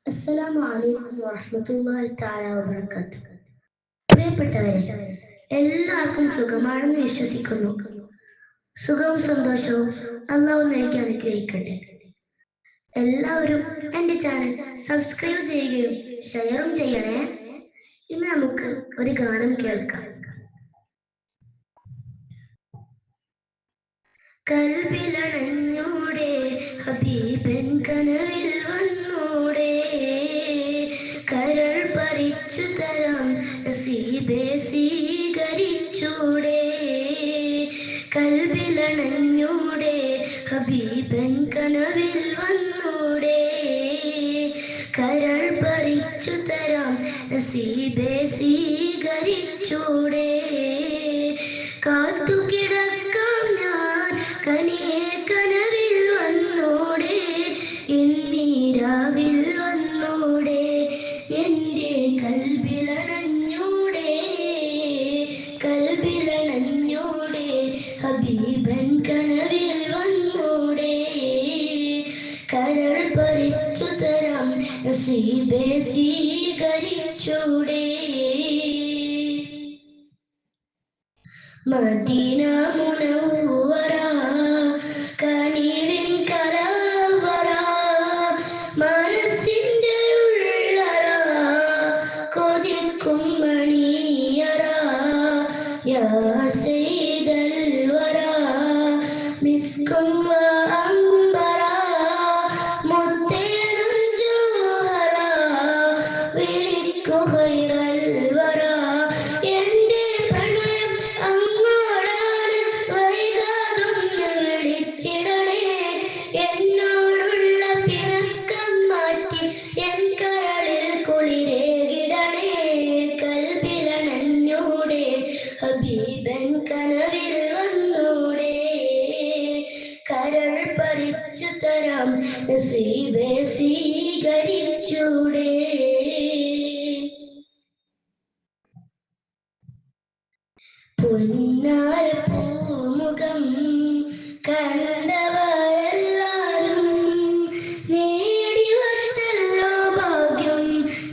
അസ്സലാമു അലൈക്കും വറഹ്മത്തുള്ളാഹി തആല വബറകാതുഹു. പ്രിയപ്പെട്ടവരെ, എല്ലാവർക്കും സുഖമാണെന്ന് വിശ്വസിക്കുന്നു. സുഖവും സന്തോഷവും അള്ളാഹു നൽകി അനുഗ്രഹിക്കട്ടെ. എല്ലാവരും എൻ്റെ ചാനൽ സബ്സ്ക്രൈബ് ചെയ്യുകയും ഷെയറും ചെയ്യണേ. ഇന്ന് നമുക്ക് ഒരു ഗാനം കേൾക്കാം. കൽബിലണഞ്ഞൂടെ ഹബീബൻ കനവിൽ വന്നൂടെ, കരൾ പറിച്ചു തരാം നസീബെ സ്വീകരിച്ചൂടെ. കൽബിലണഞ്ഞൂടെ ഹബീബൻ കനവിൽ വന്നൂടെ, കരൾ പറിച്ചു തരാം നസീബെ സ്വീകരിച്ചൂടെ. കാത്തുകിടക്കാം ഞാൻ കനിയെ കനവിൽ വന്നൂടെ, എന്നീരാവിൽ വന്നൂടെ, എൻ്റെ കൽബിലണഞ്ഞൂടെ. കൽബിലണഞ്ഞൂടെ ഹബീബൻ കനവിൽ വന്നൂടെ, കരൾ പറിച്ചു തരാം നസീബെ സ്വീകരിച്ചൂടെ. മദീന മുനവ്വറ കനിവിൻ കലവറ, മനസ്സിൻ്റെ ഉള്ളറ കൊതിക്കും മണിയറ. യാ സയ്യിദൽ വറ മിസ്കും വഅംബറ, മുത്തേണം ജൗഹറ വിളിക്കു ഖൈറൽ വറ. എൻ്റെ പ്രണയം അങ്ങോടാണ്, വൈകാതൊന്ന് വിളിച്ചിടണേ. എന്നോടുള്ള പിണക്കം മാറ്റി എൻ കരളിൽ കുളിരേകിടണേ. കൽബിലണഞ്ഞൂടെ ഹബീബൻ കനവിൽ വന്നൂടെ, കരൾ പറിച്ചു തരാം നസീബെ സ്വീകരിച്ചൂടെ. പൊന്നാര പൂമുഖം കണ്ടവരെല്ലാരും നേടി വച്ചല്ലോ ഭാഗ്യം,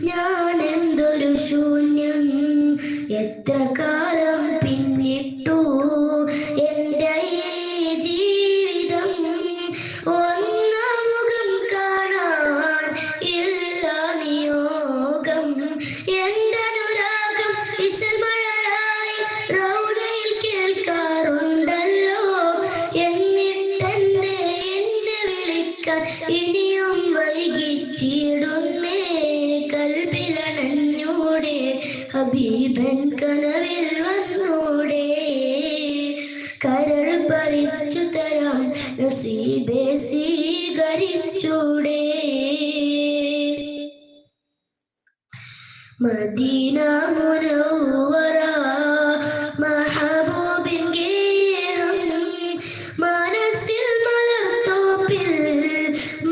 ഞാൻ എന്തൊരു ശൂന്യം. എത്ര കാലം പിന്നിട്ടു എൻ്റെ ഈ ജീവിതം, ഒന്നാം മുഖം കാണാൻ ഇല്ല നിയോഗം. എൻ്റെ അനുരാഗം ഇശൽമഴയായി റൗദയിൽ കേൾക്കാറുണ്ടല്ലോ, എന്നിട്ടെന്തേ എന്നെ വിളിക്കാൻ ഇനിയും വൈകിച്ചിടുന്നേ. കൽബിലണഞ്ഞൂടെ ഹബീബൻ കനവിൽ വന്നൂടെ, കരൾ പറിച്ചു തരാം നസീബെ സ്വീകരിച്ചൂടെ. മദീന മുനവ്വറ മഹബൂബിൻ ഗേഹം, മനസ്സിൽ മലർത്തോപ്പിൽ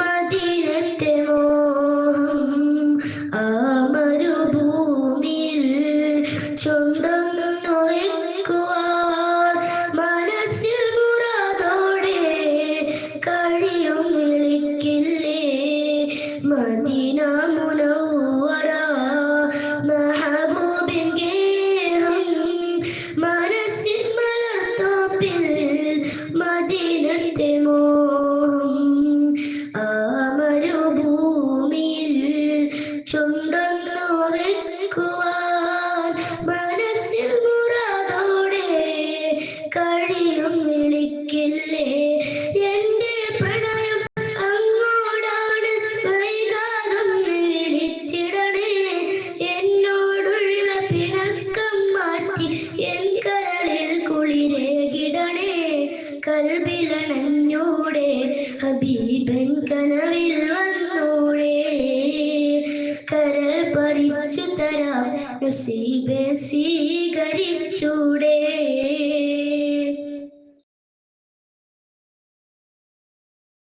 മദീനത്തെ മോഹം. ആ മരുഭൂമിയിൽ ചുണ്ടൊന്നുയക്കുവാൻ മനസ്സിൽ മുറാദോടെ കഴിയും വിളിക്കില്ലേ. മദീന മുനവ്വറ മഹബൂബിൻ ഗേഹം, മനസ്സിൽ മലർത്തോപ്പിൽ മദീനത്തെ മോഹം. ആ മരുഭൂമിയിൽ ചുണ്ടൊന്നു വെക്കുവാൻ മനസ്സിൽ മുറാദോടെ കഴിയും വിളിക്കില്ലേ. എൻ്റെ പ്രണയം അങ്ങോടാണ്, വൈകാതൊന്ന് വിളിച്ചിടണേ. എന്നോടുള്ള പിണക്കം മാറ്റി എൻ കരളിൽ കുളിരേകിടണേ. കൽബിലണഞ്ഞൂടെ ഹബീബൻ കനവിൽ വന്നൂടെ, കരൾ പറിച്ചു തരാം നസീബെ സ്വീകരിച്ചൂടെ.